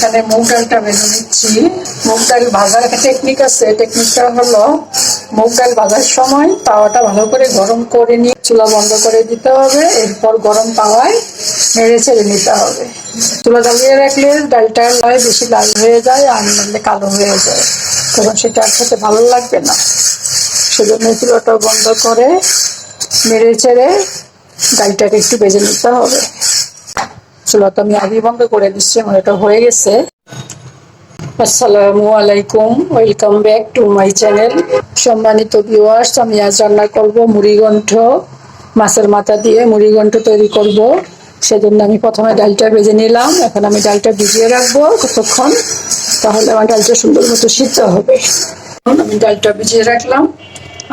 এখানে মুগ ডালটা ভেজে নিচ্ছি। মুগ ডাল ভাজার একটা টেকনিক আছে, টেকনিকটা হলো মুগ ডাল ভাজার সময় তাওয়াটা ভালো করে গরম করে নিয়ে চুলা বন্ধ করে দিতে হবে, এরপর গরম তাওয়ায় নেড়ে ছেড়ে নিতে হবে। চুলা জ্বালিয়ে রাখলে ডালটা বেশি লাল হয়ে যায় আর নাহলে কালো হয়ে যায়, তখন সেটা খেতে ভালো লাগবে না। সেজন্য চুলাটা বন্ধ করে নেড়ে ছেড়ে ডালটাকে একটু ভেজে নিতে হবে। চুলাটা আমি আগে বন্ধ করে দিচ্ছি, আমার এটা হয়ে গেছে। আসসালামু আলাইকুম, welcome back to my channel. সম্মানিত ভিউয়ার্স, আমি আজ রান্না করব মুড়িঘণ্ট। মাছের মাথা দিয়ে মুড়িঘণ্ট তৈরি করব। সেজন্য আমি প্রথমে ডালটা ভেজে নিলাম। এখন আমি ডালটা ভিজিয়ে রাখবো কতক্ষণ, তাহলে আমার ডালটা সুন্দর মতো সিদ্ধ হবে। আমি ডালটা ভিজিয়ে রাখলাম,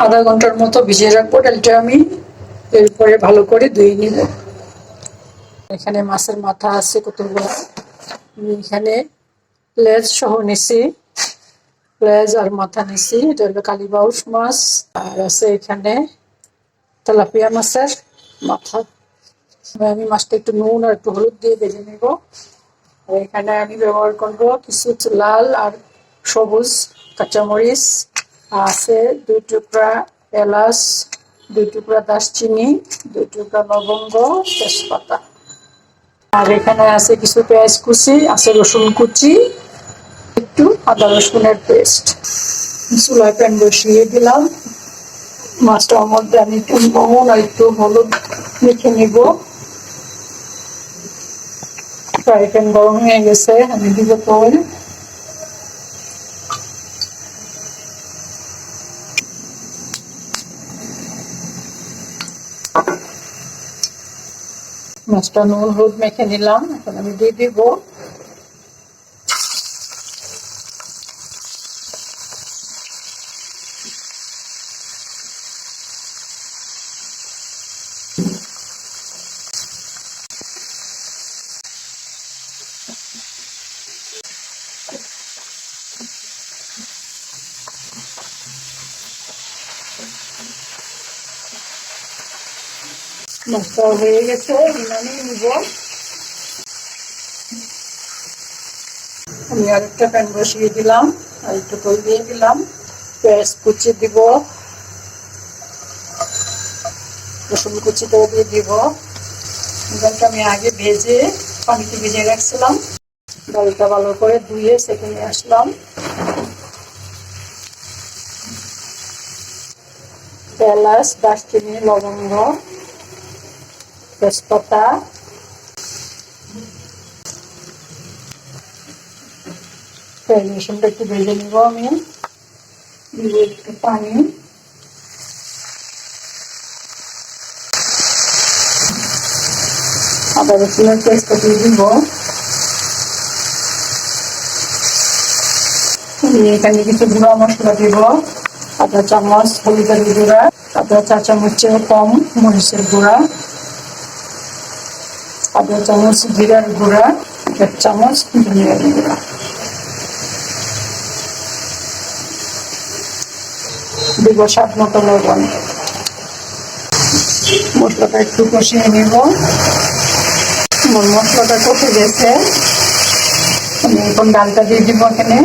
আধা ঘন্টার মতো ভিজিয়ে রাখবো ডালটা আমি। এরপরে ভালো করে ধুয়ে নিব। এখানে মাছের মাথা আছে কতগুলো, আমি এখানে লেজ সহ নিছি, লেজ আর মাথা নিছি। এটা হলো কালীবাউস মাছ। আর আছে এখানে তেলাপিয়া মাছের মাথা। আমি মাছটা একটু নুন আর একটু হলুদ দিয়ে ভেজে নিব। আর এখানে আমি ব্যবহার করব কিছু লাল আর সবুজ কাঁচামরিচ, আছে 2 টুকরা এলাচ, 2 টুকরা দারচিনি, 2 টুকরা লবঙ্গ, তেজপাতা। আর এখানে আছে কিছু পেঁয়াজ কুচি, আছে রসুন কুচি, একটু আদা রসুনের পেস্ট। চুলায় প্যান বসিয়ে দিলাম। মাছটার মধ্যে আমি একটু নুন আর একটু হলুদ মেখে নিব। ফ্রাই প্যান গরম হয়ে গেছে, আমি দিব তেল। মাছটা নুন হলুদ মেখে নিলাম, এখন আমি দিয়ে দিব মাছটা হয়ে গেছে, নামিয়ে নিব। আমি আরেকটা প্যান বসিয়ে দিলাম, আর একটু তেল দিয়ে দিলাম। পেঁয়াজ কুচি দিব, রসুন কুচিটাও দিয়ে দিব। ডালটা আমি আগে ভেজে পানিতে ভিজিয়ে রাখছিলাম। ডালটা ভালো করে ধুয়ে সেঁকে নিয়ে আসলাম। এলাচ, দারচিনি, লবঙ্গ, তেজপাতা, রসুনটা একটু ভেজে নিব। আমি দিব একটু পানি, আদা রসুনের পেস্টটা দিয়ে দিব। এখানে কিছু গুঁড়া মশলা দিব, আধা চামচ হলুদের গুঁড়া, আধা চা চামচের কম মরিচের গুঁড়া, আধা চামচ জিরার গুঁড়া, 1 চামচ ধনিয়ার গুঁড়া। দিব স্বাদ মতো লবণ। মশলাটা একটু কষিয়ে নিব। মশলাটা কষে গেছে, আমি এখন ডালটা দিয়ে দিব এখানে।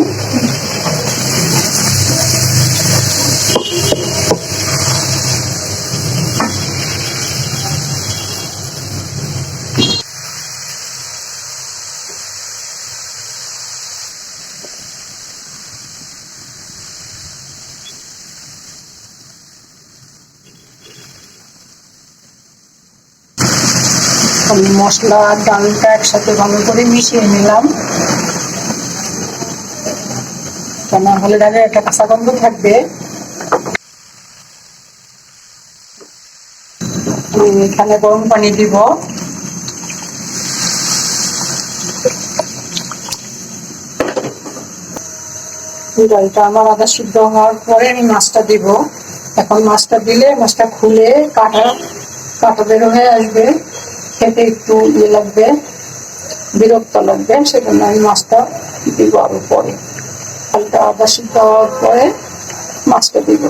আমি মশলা আর ডালটা একসাথে ভালো করে মিশিয়ে নিলাম, কেন হলে ডালে একটা কাঁচা গন্ধ থাকবে। এখানে গরম পানি দিব। ডালটা আমার আধা সিদ্ধ হওয়ার পরে আমি মাছটা দিব। এখন মাছটা দিলে মাছটা খুলে কাটা কাটা বের হয়ে আসবে, খেতে একটু ইয়ে লাগবে, বিরক্ত লাগবে। সেজন্য আমি মাছটা দিব আরো পরে। ডালটা আধা সিদ্ধ হওয়ার পরে মাছটা দিব।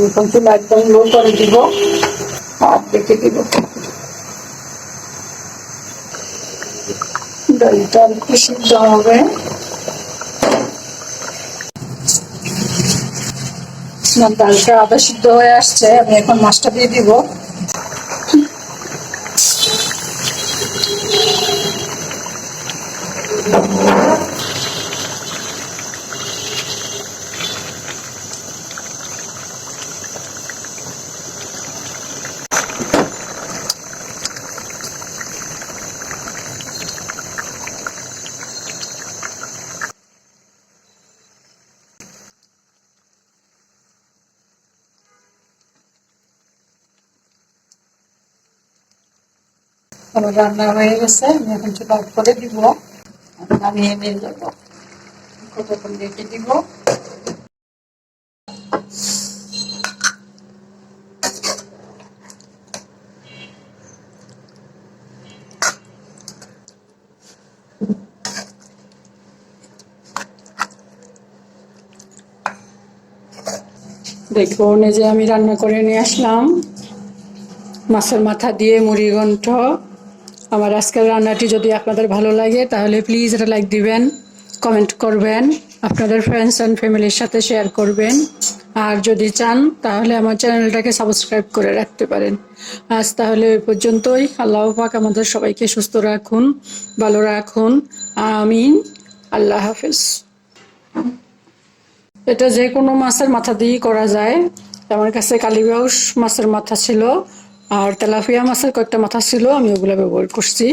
এখন চুলা একদম লো করে দিব আর দেখে দিব। ডালটা একটু সিদ্ধ হবে। ডালটা আদা সিদ্ধ হয়ে আসছে, আমি এখন মাছটা দিয়ে দিব। আমার রান্না হয়ে গেছে, আমি এখন চুলা অফ করে দিব, নামিয়ে নিয়ে যাবো। কতক্ষণ রেখে দিব। দেখুন, এই যে আমি রান্না করে নিয়ে আসলাম মাছের মাথা দিয়ে মুড়িঘণ্ট। আমার আজকের রান্নাটি যদি আপনাদের ভালো লাগে তাহলে প্লিজ এটা লাইক দিবেন, কমেন্ট করবেন, আপনাদের ফ্রেন্ডস অ্যান্ড ফ্যামিলির সাথে শেয়ার করবেন। আর যদি চান তাহলে আমার চ্যানেলটাকে সাবস্ক্রাইব করে রাখতে পারেন। আজ তাহলে ওই পর্যন্তই। আল্লাহ পাক আমাদের সবাইকে সুস্থ রাখুন, ভালো রাখুন, আমিন। আল্লাহ হাফেজ। এটা যে কোনো মাছের মাথা দিয়েই করা যায়। আমার কাছে কালীবাউস মাছের মাথা ছিল আর তেলাপিয়া মাছের কয়েকটা মাথা ছিল, আমি ওগুলো ব্যবহার করছি।